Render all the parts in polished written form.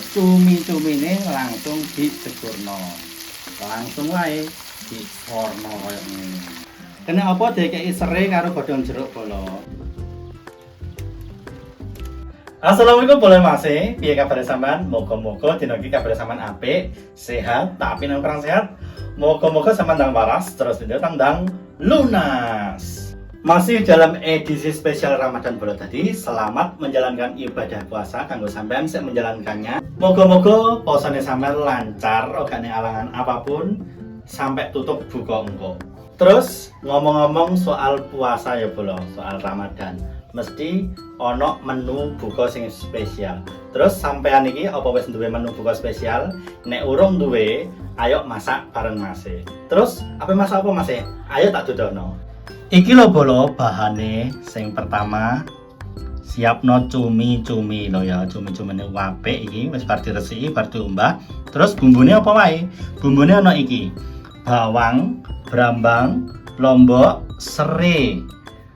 cumi-cumine langsung dicekurno. Langsung wae disorno kaya ngene. Kena apa dikeki serai karo godhong jeruk bolo. Assalamualaikum boleh masih, piye kabar sampean? Moga-moga dina iki kabar sampean apik, sehat, tapi nang kurang sehat. Moga-moga sampean ndang waras terus ndang lunas. Masih dalam edisi spesial Ramadan bolo tadi, selamat menjalankan ibadah puasa kanggo sampean sing menjalankannya. Moga-moga posane sampean lancar, ora ana alangan apapun sampai tutup buka engko. Terus ngomong-ngomong soal puasa ya bolo, soal Ramadan. Mesti ono menu buka sing spesial. Terus sampean iki apa wis duwe menu buka spesial? Nek urung duwe, ayo masak bareng Mas. Terus apa masak apa Mas? Ayo tak dudono. Iki lho bolo bahane sing pertama siapno cumi-cumi lho ya, cumi-cumine apik iki wis bar diresiki, bar diombah. Terus bumbune apa wae? Bumbune ana iki. Bawang, brambang, lombok, serai.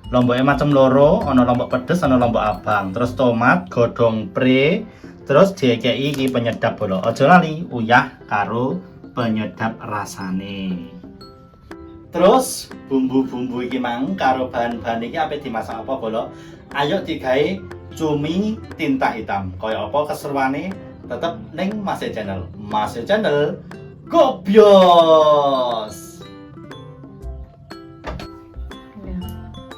Lomboknya macam loro, ana lombok pedes, ana lombok abang. Terus tomat, godhong pre, terus diekeki iki penyedap bolo. Aja lali uyah karo penyedap rasane. Terus bumbu-bumbu iki mang karo bahan-bahan iki ape dimasak apa bolo? Ayo digawe cumi tinta hitam. Kaya apa keseruane? Tetep ning Mas Channel. Mas Channel Gobyos.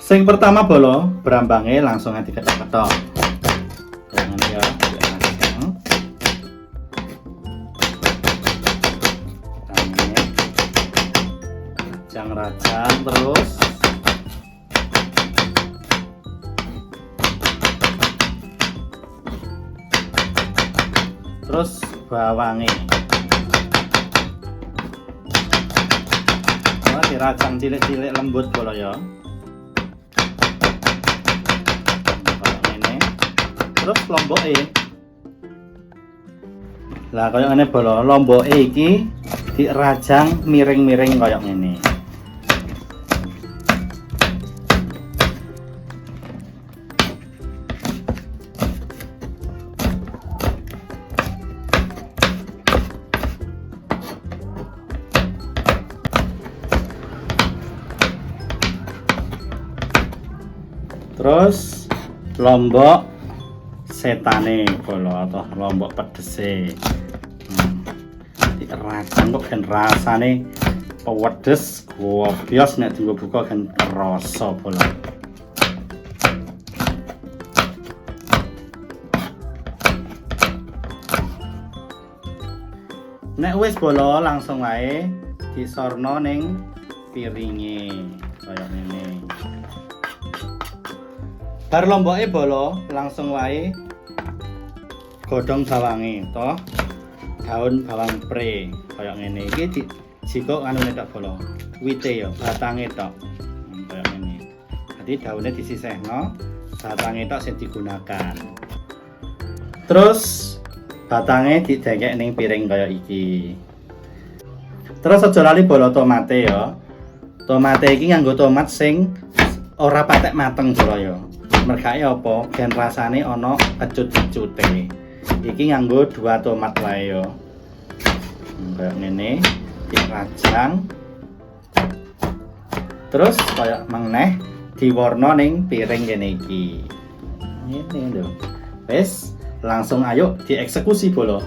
Sing pertama bolo, berambange langsung diketok-ketok. Jangan ya, rajang terus bawangnya dirajang cilik-cilik lembut bolo ya. Ini terus lomboknya lah kaya ngene bolo, lomboknya iki dirajang miring-miring kaya ngene. Terus lombok setane bolo atau lombok pedese. Dirajang kok kan rasane pedes, gobyos nek dienggo buka kan rasa bolo. Nek wis bolo langsung wae disorno ning piringe kaya ngene. Bar lomboke bolo langsung wae godhong bawange toh daun bawang pre kaya ngene iki dijikuk anune tok bolo wite ya batange tok kaya ngene. Dadi daune disisihno, batange tok sing digunakan. Terus batange didekek ning piring kaya iki. Terus aja lali bolo tomate ya. Tomate iki nganggo tomat sing ora patek mateng bolo ya. Merkake apa? Gen rasane ana kecut-kecute. Iki nganggo 2 tomat wae ya. Kayak ngene, dirajang. Terus kaya meneh diwarna ning piring kene iki. Ngene lho. Wis, langsung ayo dieksekusi bolo.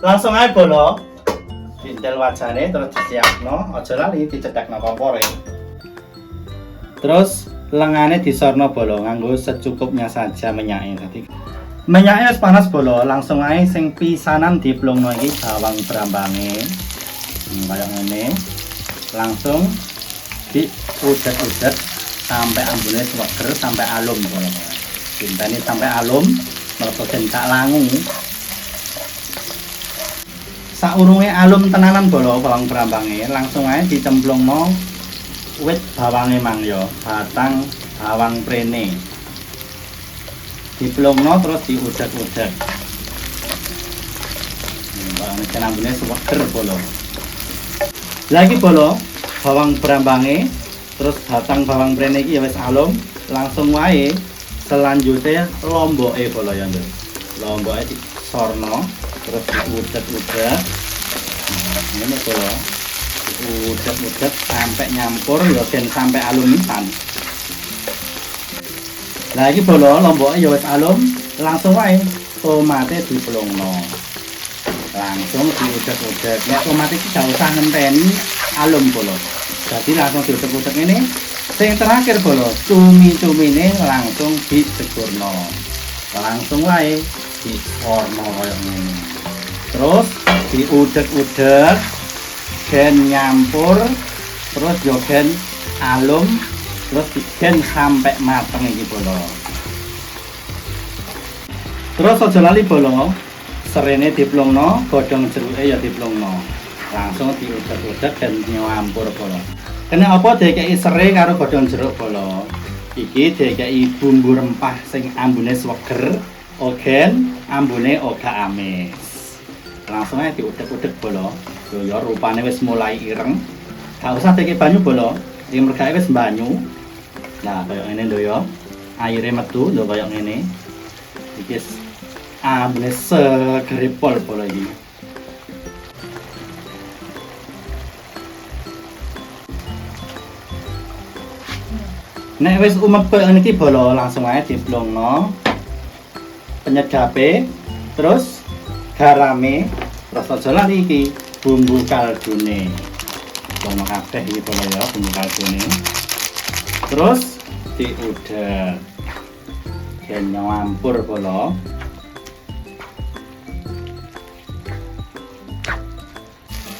Langsung ae bolo. Dintel wajane terus disiapno, aja lali dicedhakno kompore. Terus lengane disorno bolo nganggo secukupnya saja minyake. Tadi minyake wis panas bolo, langsung ae sing pisanan diplungno iki bawang brambange. Kayak ngene. Langsung diudet-udet sampai ambune seger sampai alum bolo. Dinteni sampai alum, mergo den tak langu. Saurunge alum tenanan bolo bawang brambange, langsung ae dicemplungno wit bawange mang yo, batang bawang prene. Diplungno terus diudet-udet. Bawang ambune seger bolo. Lagi bolo, bawang brambange terus batang bawang prene iki ya wis alum, langsung wae selanjutnya lomboke bolo ya, Nduk. Lomboknya disorno, terus diudet-udet. Ini bolo, diudet-udet sampai nyampur, ya dan sampai alumisan. Lagi bolo, lomboknya ya wis alum, langsung wae tomatnya diplongno. Langsung diudet-udet. Ya tomat iki gak usah ngenteni alum bolo. Jadi langsung diudet-udet ini. Yang terakhir bolo, cumi-cumine langsung dicekurno. Langsung wae disorno kayak ngene. Terus diudet-udet, gen nyampur, terus yo gen alum, terus digen sampai mateng iki bolo. Terus aja lali bolo, serene diplongno, godhong jeruke ya diplongno. Langsung diudet-udet dan nyampur bolo. Kena apa dikei serai karo godhong jeruk bolo. Iki dikei bumbu rempah sing ambune seger, ogen ambune oga amis. Langsung aja diudet-udet bolo. Ya rupane wis mulai ireng. Gak usah dikei banyu bolo. Iki mergae wis banyu. Nah, kaya ngene lho ya. Aire metu lho kaya ngene. Iki ambune seger pol bolo iki. Nek wis umebek niki bolo langsung ae diplongno. Penyedape, terus garame, terus aja lali iki bumbu kaldune. Plongno kabeh iki bolo ya bumbu kaldune. Terus diudet. Dan nyampur bolo.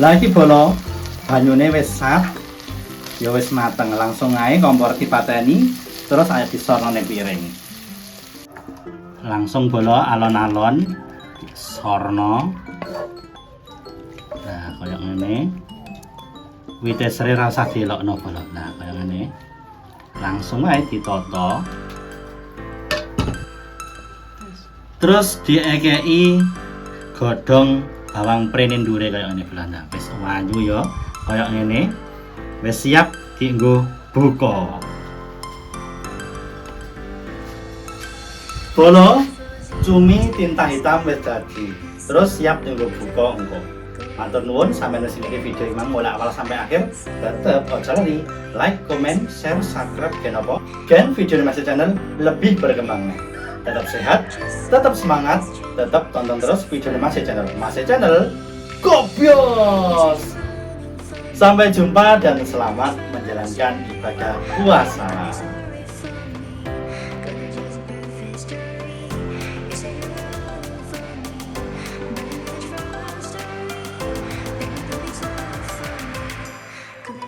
Lagi bolo banyune wis sat. Ya wis mateng, langsung ae kompor dipateni, terus ayo disorno ning piring. Langsung bolo alon-alon disorno. Nah, kaya ngene. Wite seri rasa dilokno bolo. Nah, kaya ngene. Langsung ae ditata. Terus diekeki godhong bawang prene ndure kaya ngene bolo. Nah, wis wanyu ya, kaya ngene. Wis siap dienggo buka. Bolo cumi tinta hitam wis dadi. Terus siap dienggo buka engko. Matur nuwun sampeyan wis niki video Imam mulai awal sampai akhir. Tetep aja lali like, comment, share, subscribe gen apa? Gen video Masih Channel lebih berkembang nih. Tetap sehat, tetap semangat, tetap tonton terus video Masih Channel. Masih Channel Gobios. Sampai jumpa dan selamat menjalankan ibadah puasa.